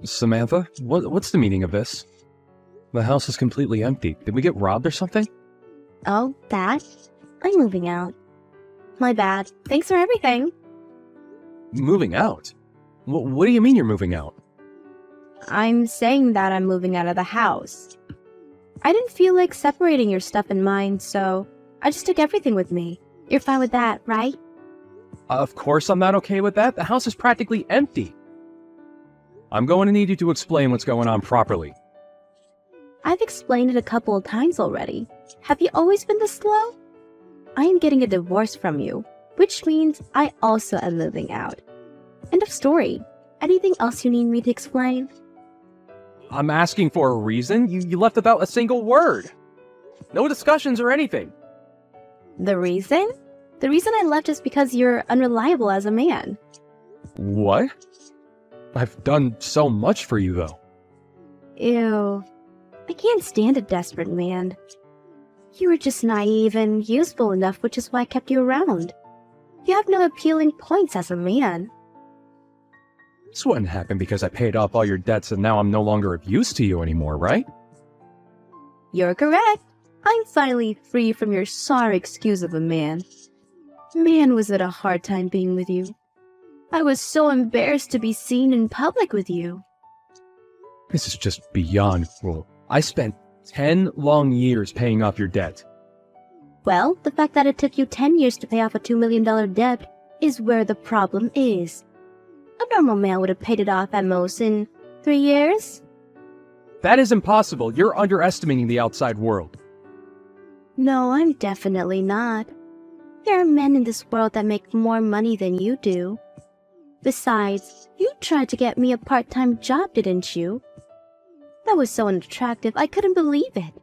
Samantha, what's the meaning of this? The house is completely empty. Did we get robbed or something? Oh, that? I'm moving out. My bad. Thanks for everything. Moving out? What do you mean you're moving out? I'm saying that I'm moving out of the house. I didn't feel like separating your stuff and mine, so I just took everything with me. You're fine with that, right? Of course I'm not okay with that. The house is practically empty. I'm going to need you to explain what's going on properly. I've explained it a couple of times already. Have you always been this slow? I am getting a divorce from you, which means I also am moving out. End of story. Anything else you need me to explain? I'm asking for a reason. You left without a single word. No discussions or anything. The reason? The reason I left is because you're unreliable as a man. What? I've done so much for you, though. Ew. I can't stand a desperate man. You were just naive and useful enough, which is why I kept you around. You have no appealing points as a man. This wouldn't happen because I paid off all your debts and now I'm no longer of use to you anymore, right? You're correct. I'm finally free from your sorry excuse of a man. Man, was it a hard time being with you. I was so embarrassed to be seen in public with you. This is just beyond cruel. I spent 10 long years paying off your debt. Well, the fact that it took you 10 years to pay off a $2 million debt is where the problem is. A normal man would have paid it off at most in 3 years. That is impossible. You're underestimating the outside world. No, I'm definitely not. There are men in this world that make more money than you do. Besides, you tried to get me a part-time job, didn't you? That was so unattractive, I couldn't believe it.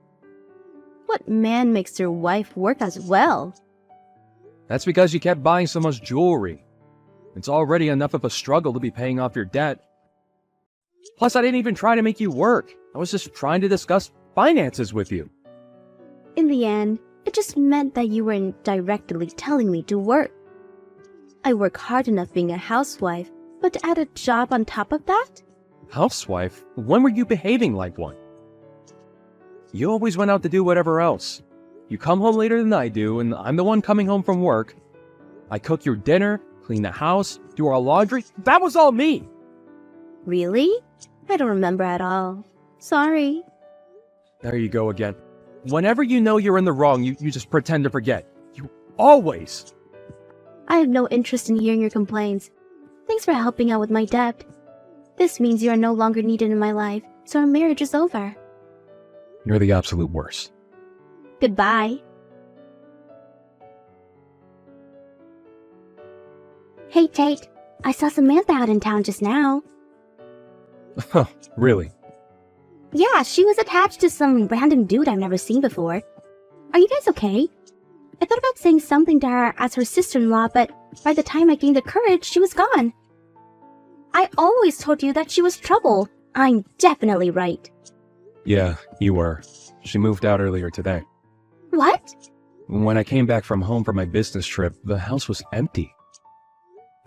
What man makes their wife work as well? That's because you kept buying so much jewelry. It's already enough of a struggle to be paying off your debt. Plus, I didn't even try to make you work. I was just trying to discuss finances with you. In the end, it just meant that you were indirectly telling me to work. I work hard enough being a housewife, but to add a job on top of that? Housewife? When were you behaving like one? You always went out to do whatever else. You come home later than I do, and I'm the one coming home from work. I cook your dinner, clean the house, do our laundry. That was all me! Really? I don't remember at all. Sorry. There you go again. Whenever you know you're in the wrong, you just pretend to forget. You always! I have no interest in hearing your complaints. Thanks for helping out with my debt. This means you are no longer needed in my life, so our marriage is over. You're the absolute worst. Goodbye. Hey, Tate. I saw Samantha out in town just now. Huh, really? Yeah, she was attached to some random dude I've never seen before. Are you guys okay? I thought about saying something to her as her sister-in-law, but by the time I gained the courage, she was gone. I always told you that she was trouble. I'm definitely right. Yeah, you were. She moved out earlier today. What? When I came back from home from my business trip, the house was empty.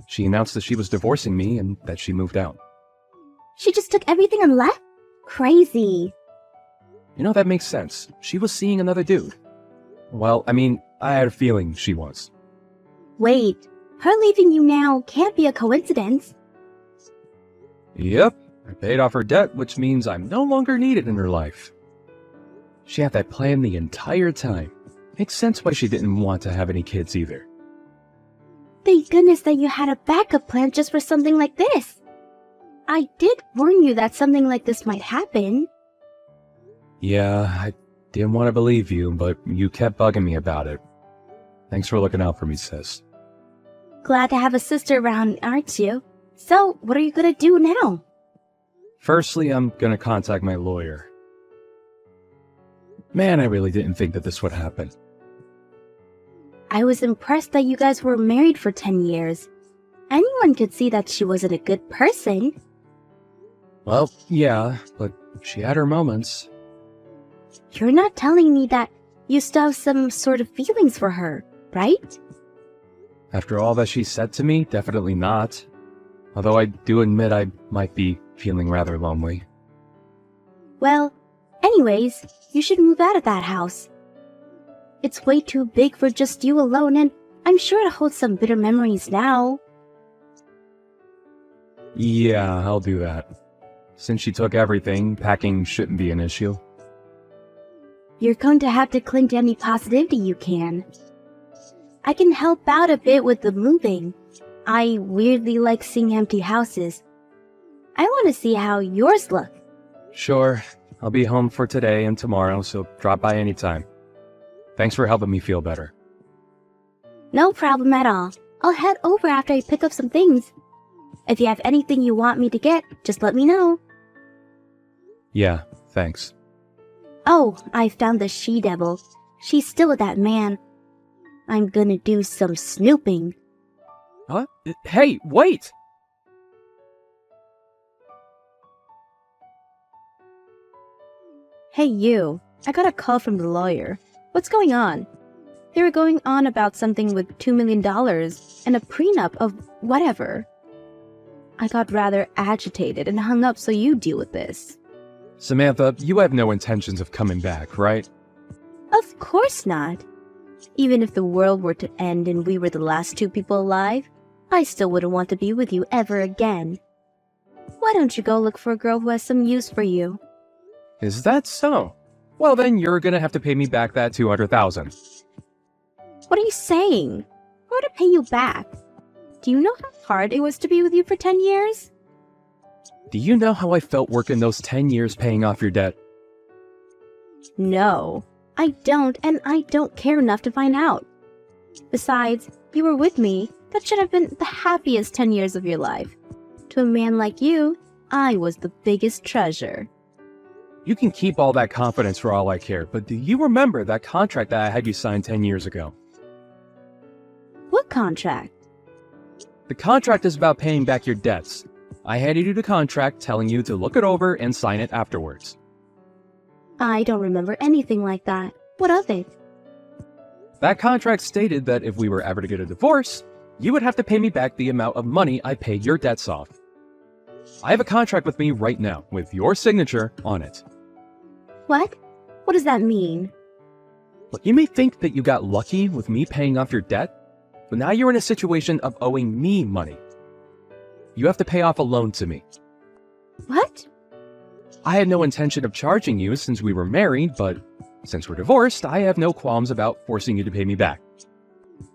She announced that she was divorcing me and that she moved out. She just took everything and left? Crazy. You know, that makes sense. She was seeing another dude. Well, I mean, I had a feeling she was. Wait, her leaving you now can't be a coincidence. Yep, I paid off her debt, which means I'm no longer needed in her life. She had that plan the entire time. Makes sense why she didn't want to have any kids either. Thank goodness that you had a backup plan just for something like this. I did warn you that something like this might happen. Yeah, I didn't want to believe you, but you kept bugging me about it. Thanks for looking out for me, sis. Glad to have a sister around, aren't you? So, what are you gonna do now? Firstly, I'm gonna contact my lawyer. Man, I really didn't think that this would happen. I was impressed that you guys were married for 10 years. Anyone could see that she wasn't a good person. Well, yeah, but she had her moments. You're not telling me that you still have some sort of feelings for her, right? After all that she said to me, definitely not. Although I do admit I might be feeling rather lonely. Well, anyways, you should move out of that house. It's way too big for just you alone, and I'm sure it holds some bitter memories now. Yeah, I'll do that. Since she took everything, packing shouldn't be an issue. You're going to have to cling to any positivity you can. I can help out a bit with the moving. I weirdly like seeing empty houses. I want to see how yours look. Sure, I'll be home for today and tomorrow, so drop by anytime. Thanks for helping me feel better. No problem at all. I'll head over after I pick up some things. If you have anything you want me to get, just let me know. Yeah, thanks. Oh, I found the she-devil. She's still with that man. I'm gonna do some snooping. Huh? Hey, wait! Hey you, I got a call from the lawyer. What's going on? They were going on about something with $2 million and a prenup of whatever. I got rather agitated and hung up, so you deal with this. Samantha, you have no intentions of coming back, right? Of course not. Even if the world were to end and we were the last two people alive, I still wouldn't want to be with you ever again. Why don't you go look for a girl who has some use for you? Is that so? Well, then you're gonna have to pay me back that $200,000. What are you saying? How to pay you back? Do you know how hard it was to be with you for 10 years? Do you know how I felt working those 10 years paying off your debt? No, I don't, and I don't care enough to find out. Besides, you were with me. That should have been the happiest 10 years of your life. To a man like you, I was the biggest treasure. You can keep all that confidence for all I care, but do you remember that contract that I had you sign 10 years ago? What contract? The contract is about paying back your debts. I handed you the contract telling you to look it over and sign it afterwards. I don't remember anything like that. What of it? That contract stated that if we were ever to get a divorce, you would have to pay me back the amount of money I paid your debts off. I have a contract with me right now, with your signature on it. What? What does that mean? Look, you may think that you got lucky with me paying off your debt, but now you're in a situation of owing me money. You have to pay off a loan to me. What? I had no intention of charging you since we were married, but since we're divorced, I have no qualms about forcing you to pay me back.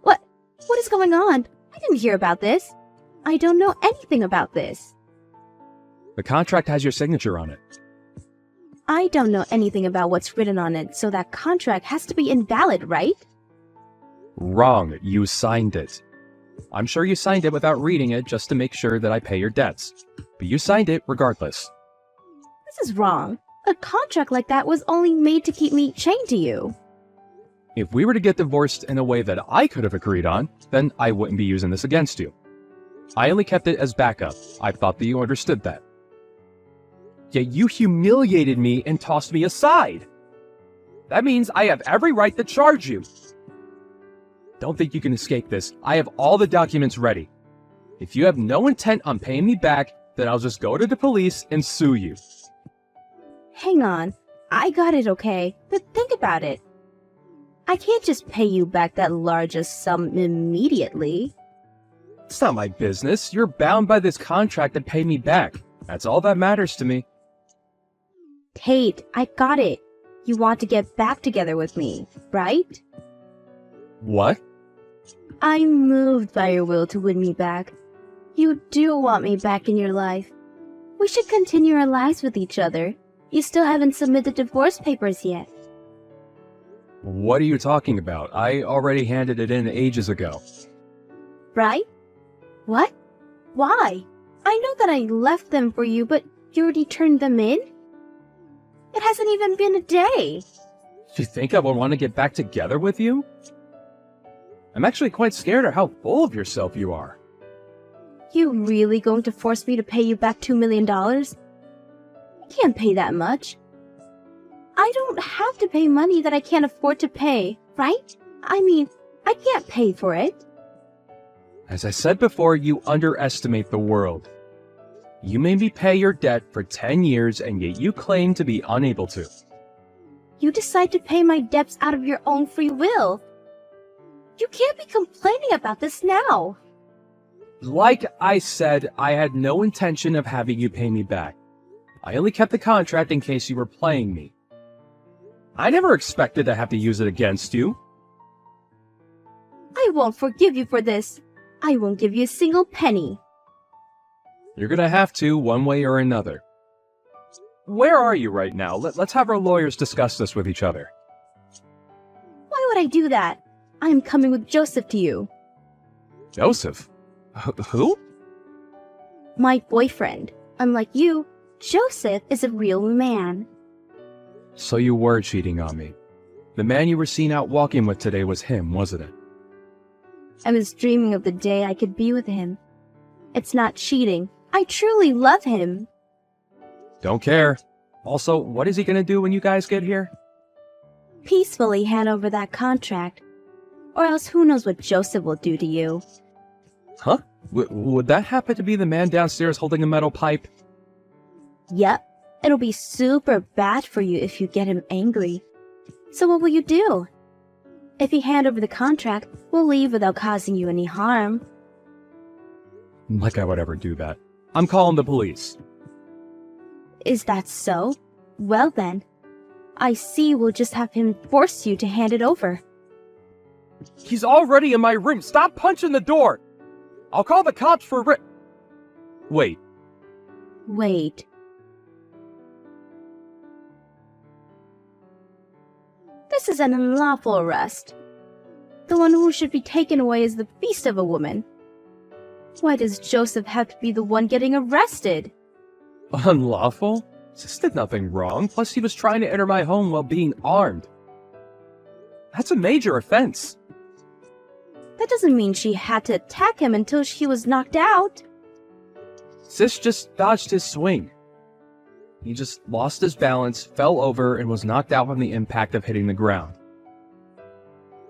What? What is going on? I didn't hear about this. I don't know anything about this. The contract has your signature on it. I don't know anything about what's written on it, so that contract has to be invalid, right? Wrong. You signed it. I'm sure you signed it without reading it just to make sure that I pay your debts. But you signed it regardless. This is wrong. A contract like that was only made to keep me chained to you. If we were to get divorced in a way that I could have agreed on, then I wouldn't be using this against you. I only kept it as backup. I thought that you understood that. Yet you humiliated me and tossed me aside. That means I have every right to charge you. Don't think you can escape this. I have all the documents ready. If you have no intent on paying me back, then I'll just go to the police and sue you. Hang on. I got it, okay? But think about it. I can't just pay you back that largest sum immediately. It's not my business. You're bound by this contract to pay me back. That's all that matters to me. Kate, I got it. You want to get back together with me, right? What? I'm moved by your will to win me back. You do want me back in your life. We should continue our lives with each other. You still haven't submitted divorce papers yet. What are you talking about? I already handed it in ages ago. Right? What? Why? I know that I left them for you, but you already turned them in? It hasn't even been a day. Do you think I would want to get back together with you? I'm actually quite scared of how full of yourself you are. You really going to force me to pay you back $2 million? I can't pay that much. I don't have to pay money that I can't afford to pay, right? I mean, I can't pay for it. As I said before, you underestimate the world. You made me pay your debt for 10 years and yet you claim to be unable to. You decide to pay my debts out of your own free will. You can't be complaining about this now. Like I said, I had no intention of having you pay me back. I only kept the contract in case you were playing me. I never expected to have to use it against you. I won't forgive you for this. I won't give you a single penny. You're gonna have to, one way or another. Where are you right now? Let's have our lawyers discuss this with each other. Why would I do that? I am coming with Joseph to you. Joseph? Who? My boyfriend. Unlike you, Joseph is a real man. So you were cheating on me. The man you were seen out walking with today was him, wasn't it? I was dreaming of the day I could be with him. It's not cheating. I truly love him. Don't care. Also, what is he gonna do when you guys get here? Peacefully hand over that contract. Or else who knows what Joseph will do to you. Huh? Would that happen to be the man downstairs holding a metal pipe? Yep. It'll be super bad for you if you get him angry. So what will you do? If you hand over the contract, we'll leave without causing you any harm. Like I would ever do that. I'm calling the police. Is that so? Well then, I see we'll just have him force you to hand it over. He's already in my room. Stop punching the door. I'll call the cops for Wait. Wait. This is an unlawful arrest. The one who should be taken away is the beast of a woman. Why does Joseph have to be the one getting arrested? Unlawful? Sis did nothing wrong. Plus, he was trying to enter my home while being armed. That's a major offense. That doesn't mean she had to attack him until she was knocked out. Sis just dodged his swing. He just lost his balance, fell over, and was knocked out from the impact of hitting the ground.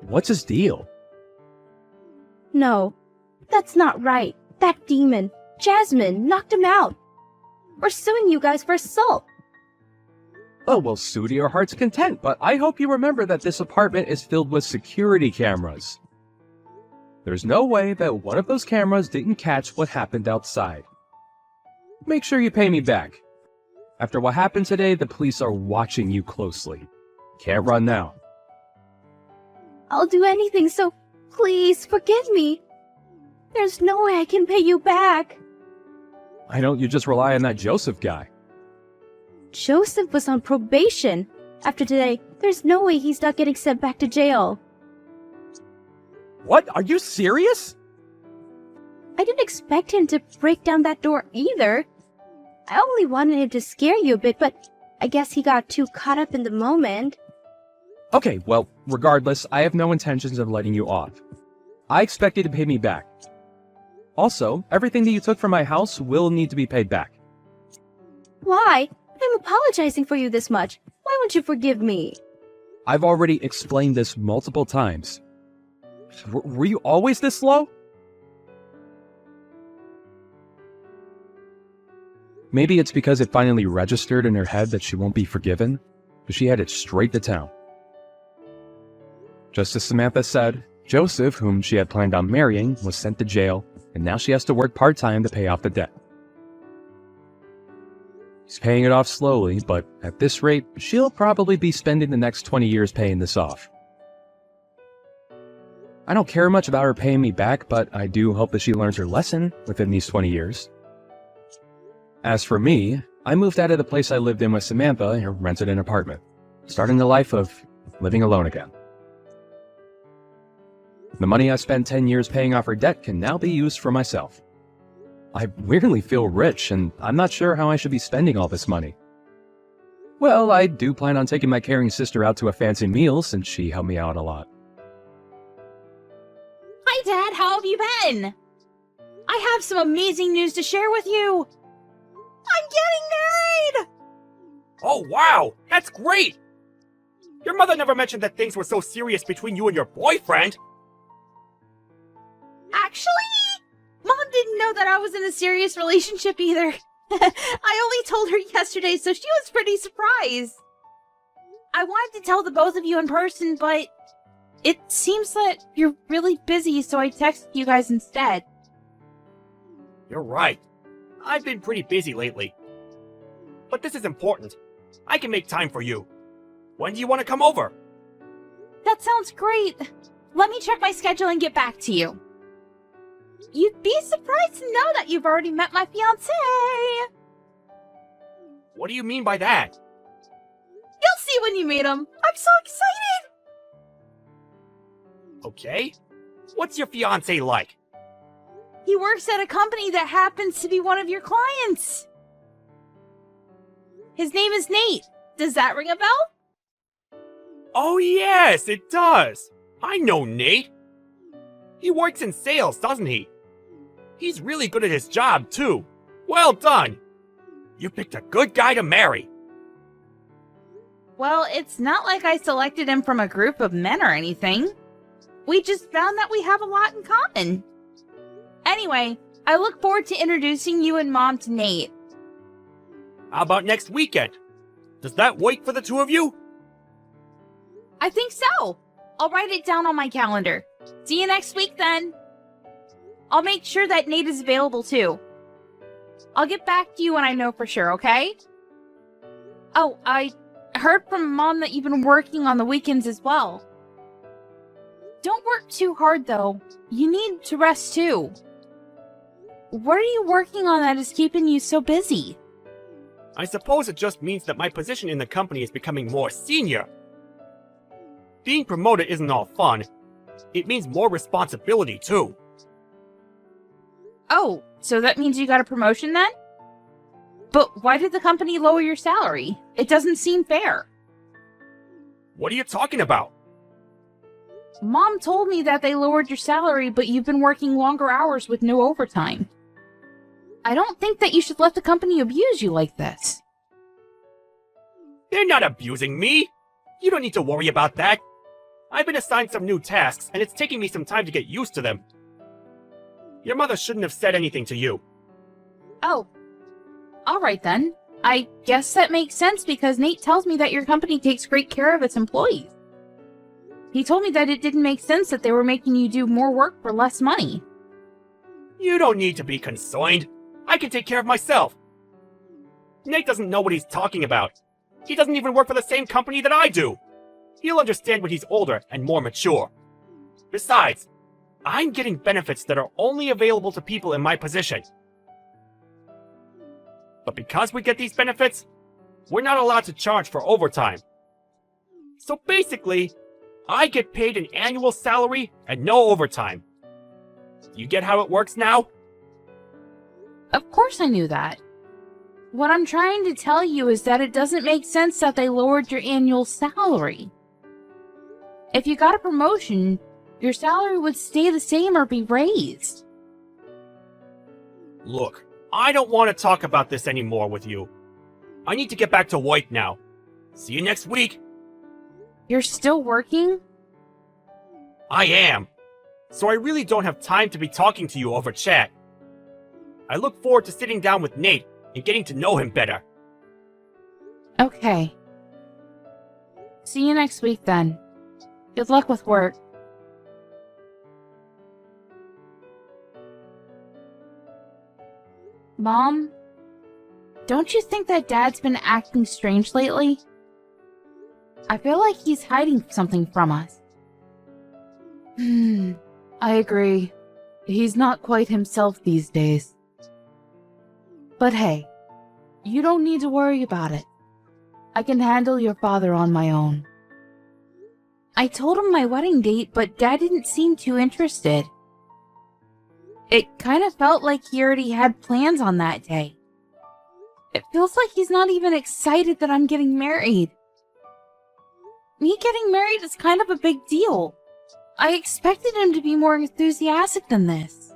What's his deal? No, that's not right. That demon, Jasmine, knocked him out. We're suing you guys for assault. Oh, well, sue to your heart's content, but I hope you remember that this apartment is filled with security cameras. There's no way that one of those cameras didn't catch what happened outside. Make sure you pay me back. After what happened today, the police are watching you closely. Can't run now. I'll do anything, so please forgive me. There's no way I can pay you back. Why don't you just rely on that Joseph guy? Joseph was on probation. After today, there's no way he's not getting sent back to jail. What? Are you serious? I didn't expect him to break down that door either. I only wanted him to scare you a bit, but I guess he got too caught up in the moment. Okay, well, regardless, I have no intentions of letting you off. I expect you to pay me back. Also, everything that you took from my house will need to be paid back. Why? I'm apologizing for you this much. Why won't you forgive me? I've already explained this multiple times. Were you always this slow? Maybe it's because it finally registered in her head that she won't be forgiven, but she headed straight to town. Just as Samantha said, Joseph, whom she had planned on marrying, was sent to jail, and now she has to work part-time to pay off the debt. He's paying it off slowly, but at this rate, she'll probably be spending the next 20 years paying this off. I don't care much about her paying me back, but I do hope that she learns her lesson within these 20 years. As for me, I moved out of the place I lived in with Samantha and rented an apartment, starting the life of living alone again. The money I spent 10 years paying off her debt can now be used for myself. I weirdly feel rich, and I'm not sure how I should be spending all this money. Well, I do plan on taking my caring sister out to a fancy meal since she helped me out a lot. Hi, Dad. How have you been? I have some amazing news to share with you. I'm getting married! Oh, wow! That's great! Your mother never mentioned that things were so serious between you and your boyfriend! Actually, Mom didn't know that I was in a serious relationship either. I only told her yesterday, so she was pretty surprised. I wanted to tell the both of you in person, but it seems that you're really busy, so I texted you guys instead. You're right. I've been pretty busy lately. But this is important. I can make time for you. When do you want to come over? That sounds great. Let me check my schedule and get back to you. You'd be surprised to know that you've already met my fiancé. What do you mean by that? You'll see when you meet him. I'm so excited. Okay. What's your fiancé like? He works at a company that happens to be one of your clients. His name is Nate. Does that ring a bell? Oh yes, it does. I know Nate. He works in sales, doesn't he? He's really good at his job, too. Well done. You picked a good guy to marry. Well, it's not like I selected him from a group of men or anything. We just found that we have a lot in common. Anyway, I look forward to introducing you and Mom to Nate. How about next weekend? Does that work for the two of you? I think so. I'll write it down on my calendar. See you next week then. I'll make sure that Nate is available too. I'll get back to you when I know for sure, okay? Oh, I heard from Mom that you've been working on the weekends as well. Don't work too hard though. You need to rest too. What are you working on that is keeping you so busy? I suppose it just means that my position in the company is becoming more senior. Being promoted isn't all fun. It means more responsibility, too. Oh, so that means you got a promotion then? But why did the company lower your salary? It doesn't seem fair. What are you talking about? Mom told me that they lowered your salary, but you've been working longer hours with no overtime. I don't think that you should let the company abuse you like this. They're not abusing me. You don't need to worry about that. I've been assigned some new tasks, and it's taking me some time to get used to them. Your mother shouldn't have said anything to you. Oh. Alright then. I guess that makes sense because Nate tells me that your company takes great care of its employees. He told me that it didn't make sense that they were making you do more work for less money. You don't need to be concerned. I can take care of myself. Nate doesn't know what he's talking about. He doesn't even work for the same company that I do. He'll understand when he's older and more mature. Besides, I'm getting benefits that are only available to people in my position. But because we get these benefits, we're not allowed to charge for overtime. So basically, I get paid an annual salary and no overtime. You get how it works now? Of course I knew that. What I'm trying to tell you is that it doesn't make sense that they lowered your annual salary. If you got a promotion, your salary would stay the same or be raised. Look, I don't want to talk about this anymore with you. I need to get back to work now. See you next week. You're still working? I am. So I really don't have time to be talking to you over chat. I look forward to sitting down with Nate and getting to know him better. Okay. See you next week then. Good luck with work. Mom? Don't you think that Dad's been acting strange lately? I feel like he's hiding something from us. I agree. He's not quite himself these days. But hey, you don't need to worry about it. I can handle your father on my own. I told him my wedding date, but Dad didn't seem too interested. It kind of felt like he already had plans on that day. It feels like he's not even excited that I'm getting married. Me getting married is kind of a big deal. I expected him to be more enthusiastic than this.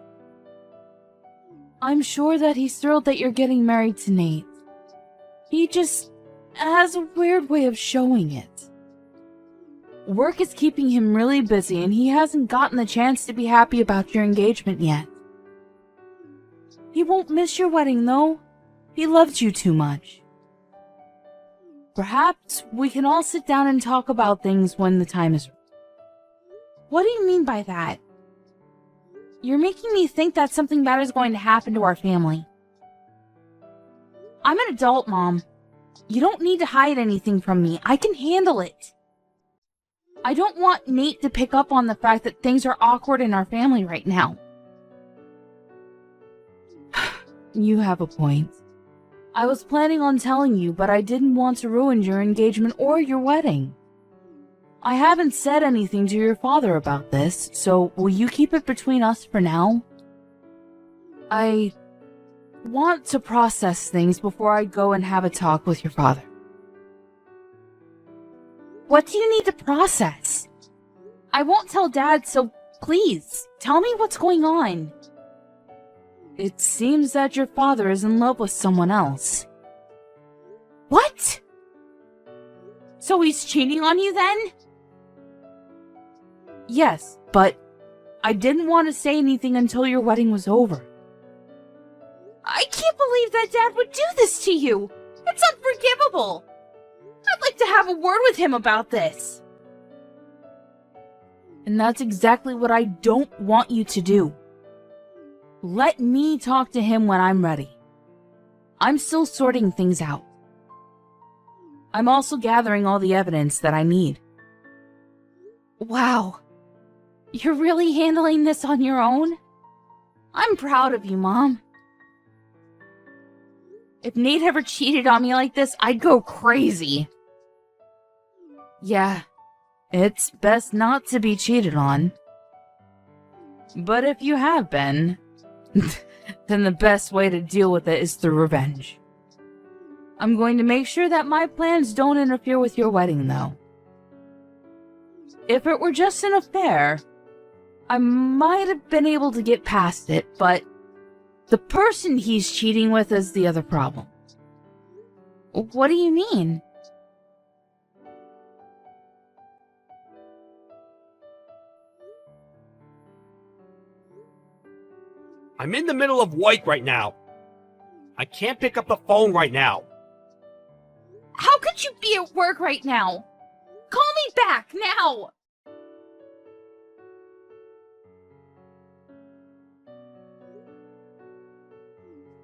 I'm sure that he's thrilled that you're getting married to Nate. He just has a weird way of showing it. Work is keeping him really busy and he hasn't gotten the chance to be happy about your engagement yet. He won't miss your wedding though. He loved you too much. Perhaps we can all sit down and talk about things when the time is right. What do you mean by that? You're making me think that something bad is going to happen to our family. I'm an adult, Mom. You don't need to hide anything from me. I can handle it. I don't want Nate to pick up on the fact that things are awkward in our family right now. You have a point. I was planning on telling you, but I didn't want to ruin your engagement or your wedding. I haven't said anything to your father about this, so will you keep it between us for now? I want to process things before I go and have a talk with your father. What do you need to process? I won't tell Dad, so please, tell me what's going on. It seems that your father is in love with someone else. What? So he's cheating on you then? Yes, but I didn't want to say anything until your wedding was over. I can't believe that Dad would do this to you. It's unforgivable. I'd like to have a word with him about this. And that's exactly what I don't want you to do. Let me talk to him when I'm ready. I'm still sorting things out. I'm also gathering all the evidence that I need. Wow. You're really handling this on your own? I'm proud of you, Mom. If Nate ever cheated on me like this, I'd go crazy. Yeah, it's best not to be cheated on. But if you have been, then the best way to deal with it is through revenge. I'm going to make sure that my plans don't interfere with your wedding, though. If it were just an affair, I might have been able to get past it, but the person he's cheating with is the other problem. What do you mean? I'm in the middle of work right now. I can't pick up the phone right now. How could you be at work right now? Call me back now!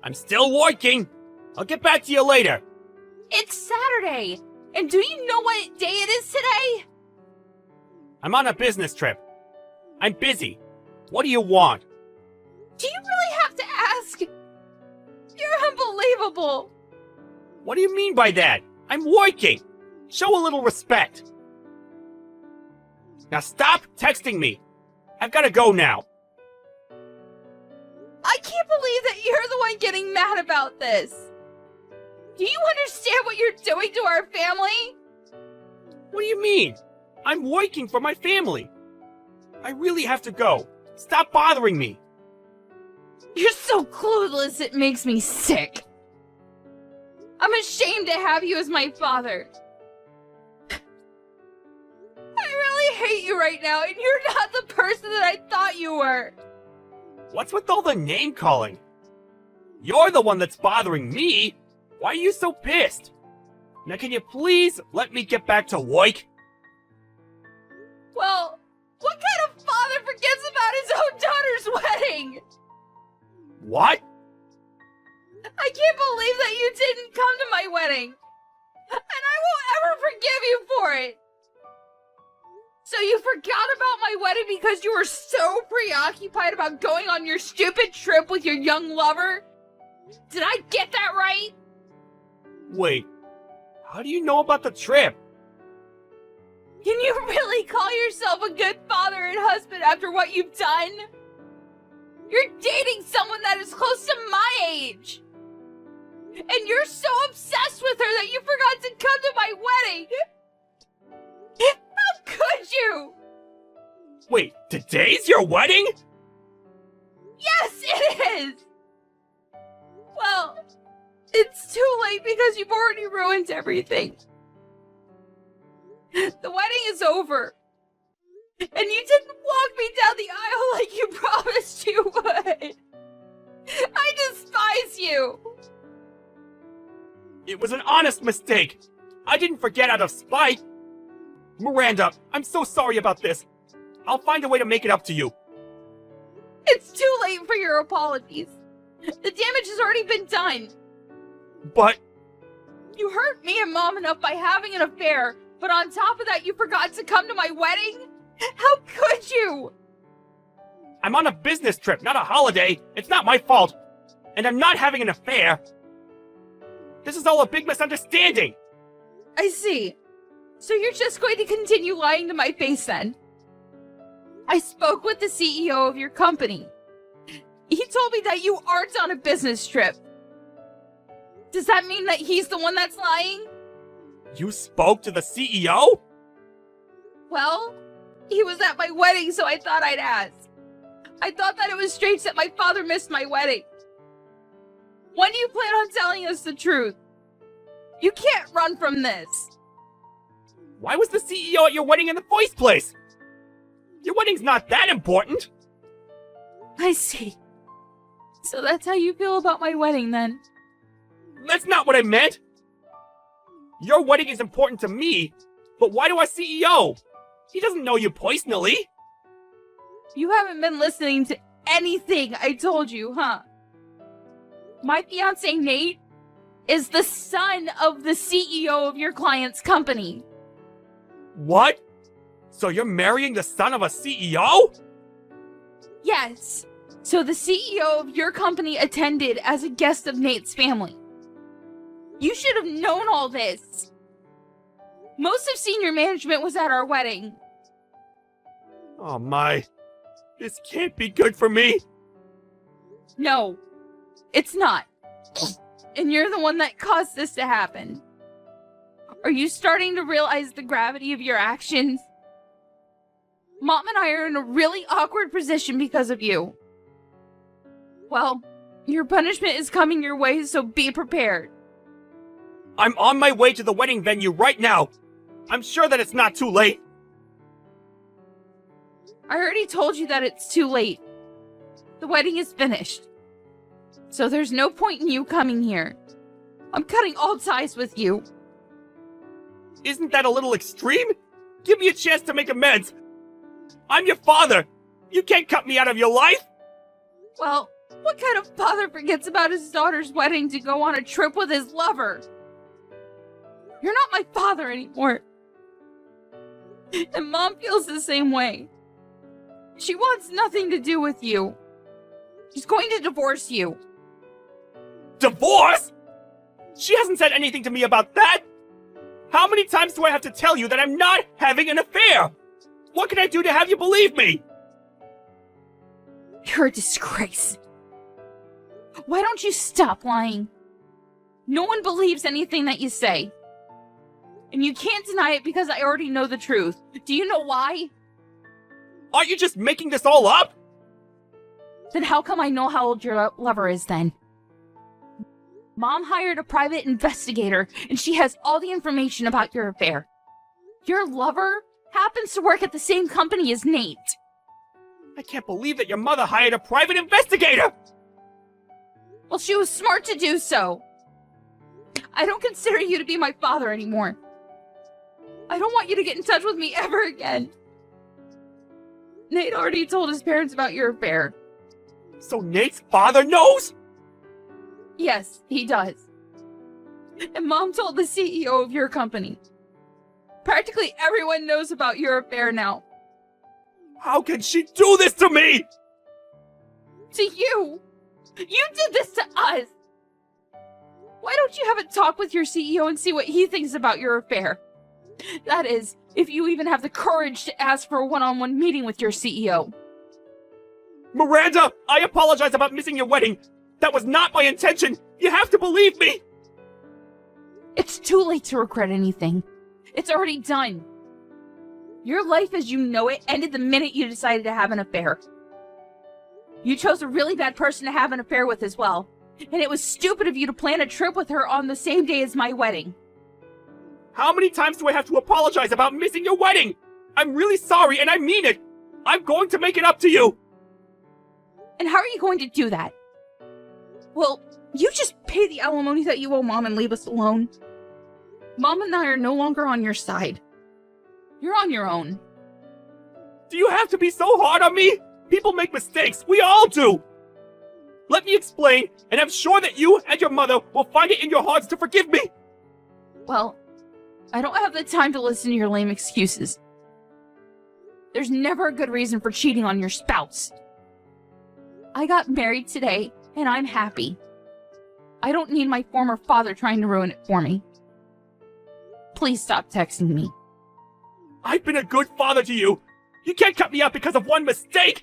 I'm still working. I'll get back to you later. It's Saturday, and do you know what day it is today? I'm on a business trip. I'm busy. What do you want? Do you really have to ask? You're unbelievable. What do you mean by that? I'm working. Show a little respect. Now stop texting me. I've got to go now. I can't believe that you're the one getting mad about this. Do you understand what you're doing to our family? What do you mean? I'm working for my family. I really have to go. Stop bothering me. You're so clueless, it makes me sick. I'm ashamed to have you as my father. I really hate you right now, and you're not the person that I thought you were. What's with all the name calling? You're the one that's bothering me. Why are you so pissed? Now can you please let me get back to work? Well, what kind of father forgets about his own daughter's wedding? What? I can't believe that you didn't come to my wedding. And I won't ever forgive you for it. So you forgot about my wedding because you were so preoccupied about going on your stupid trip with your young lover? Did I get that right? Wait, how do you know about the trip? Can you really call yourself a good father and husband after what you've done? You're dating someone that is close to my age. And you're so obsessed with her that you forgot to come to my wedding. How could you? Wait, today's your wedding? Yes, it is! Well, it's too late because you've already ruined everything. The wedding is over. And you didn't walk me down the aisle like you promised you would. I despise you. It was an honest mistake. I didn't forget out of spite. Miranda, I'm so sorry about this. I'll find a way to make it up to you. It's too late for your apologies. The damage has already been done. But You hurt me and Mom enough by having an affair, but on top of that, you forgot to come to my wedding? How could you? I'm on a business trip, not a holiday. It's not my fault. And I'm not having an affair. This is all a big misunderstanding. I see. So you're just going to continue lying to my face then? I spoke with the CEO of your company. He told me that you aren't on a business trip. Does that mean that he's the one that's lying? You spoke to the CEO? Well, he was at my wedding, so I thought I'd ask. I thought that it was strange that my father missed my wedding. When do you plan on telling us the truth? You can't run from this. Why was the CEO at your wedding in the first place? Your wedding's not that important. I see. So that's how you feel about my wedding then? That's not what I meant. Your wedding is important to me, but why to our CEO? He doesn't know you personally. You haven't been listening to anything I told you, huh? My fiance Nate is the son of the CEO of your client's company. What? So you're marrying the son of a CEO? Yes. So the CEO of your company attended as a guest of Nate's family. You should have known all this. Most of senior management was at our wedding. Oh my. This can't be good for me. No, it's not. And you're the one that caused this to happen. Are you starting to realize the gravity of your actions? Mom and I are in a really awkward position because of you. Well, your punishment is coming your way, so be prepared. I'm on my way to the wedding venue right now. I'm sure that it's not too late. I already told you that it's too late. The wedding is finished. So there's no point in you coming here. I'm cutting all ties with you. Isn't that a little extreme? Give me a chance to make amends. I'm your father. You can't cut me out of your life. Well, what kind of father forgets about his daughter's wedding to go on a trip with his lover? You're not my father anymore. And Mom feels the same way. She wants nothing to do with you. She's going to divorce you. Divorce? She hasn't said anything to me about that. How many times do I have to tell you that I'm not having an affair? What can I do to have you believe me? You're a disgrace. Why don't you stop lying? No one believes anything that you say. And you can't deny it because I already know the truth. Do you know why? Are you just making this all up? Then how come I know how old your lover is then? Mom hired a private investigator, and she has all the information about your affair. Your lover happens to work at the same company as Nate. I can't believe that your mother hired a private investigator! Well, she was smart to do so. I don't consider you to be my father anymore. I don't want you to get in touch with me ever again. Nate already told his parents about your affair. So Nate's father knows? Yes, he does. And Mom told the CEO of your company. Practically everyone knows about your affair now. How can she do this to me? To you! You did this to us! Why don't you have a talk with your CEO and see what he thinks about your affair? That is, if you even have the courage to ask for a one-on-one meeting with your CEO. Miranda, I apologize about missing your wedding. That was not my intention. You have to believe me. It's too late to regret anything. It's already done. Your life as you know it ended the minute you decided to have an affair. You chose a really bad person to have an affair with as well. And it was stupid of you to plan a trip with her on the same day as my wedding. How many times do I have to apologize about missing your wedding? I'm really sorry and I mean it. I'm going to make it up to you. And how are you going to do that? Well, you just pay the alimony that you owe Mom and leave us alone. Mom and I are no longer on your side. You're on your own. Do you have to be so hard on me? People make mistakes. We all do. Let me explain, and I'm sure that you and your mother will find it in your hearts to forgive me. Well, I don't have the time to listen to your lame excuses. There's never a good reason for cheating on your spouse. I got married today, and I'm happy. I don't need my former father trying to ruin it for me. Please stop texting me. I've been a good father to you. You can't cut me out because of one mistake.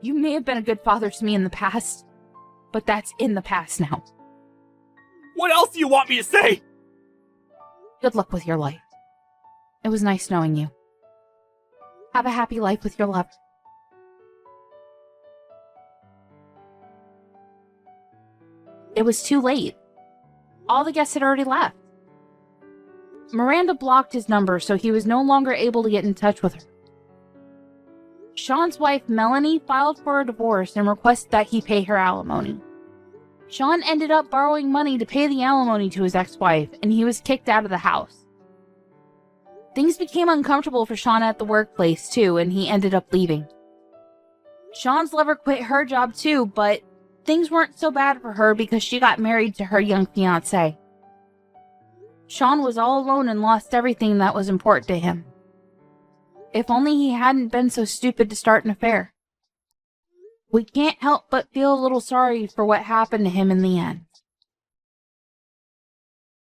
You may have been a good father to me in the past, but that's in the past now. What else do you want me to say? Good luck with your life. It was nice knowing you. Have a happy life with your lover. It was too late. All the guests had already left. Miranda blocked his number, so he was no longer able to get in touch with her. Sean's wife, Melanie, filed for a divorce and requested that he pay her alimony. Sean ended up borrowing money to pay the alimony to his ex-wife, and he was kicked out of the house. Things became uncomfortable for Sean at the workplace, too, and he ended up leaving. Sean's lover quit her job, too, but things weren't so bad for her because she got married to her young fiancé. Sean was all alone and lost everything that was important to him. If only he hadn't been so stupid to start an affair. We can't help but feel a little sorry for what happened to him in the end.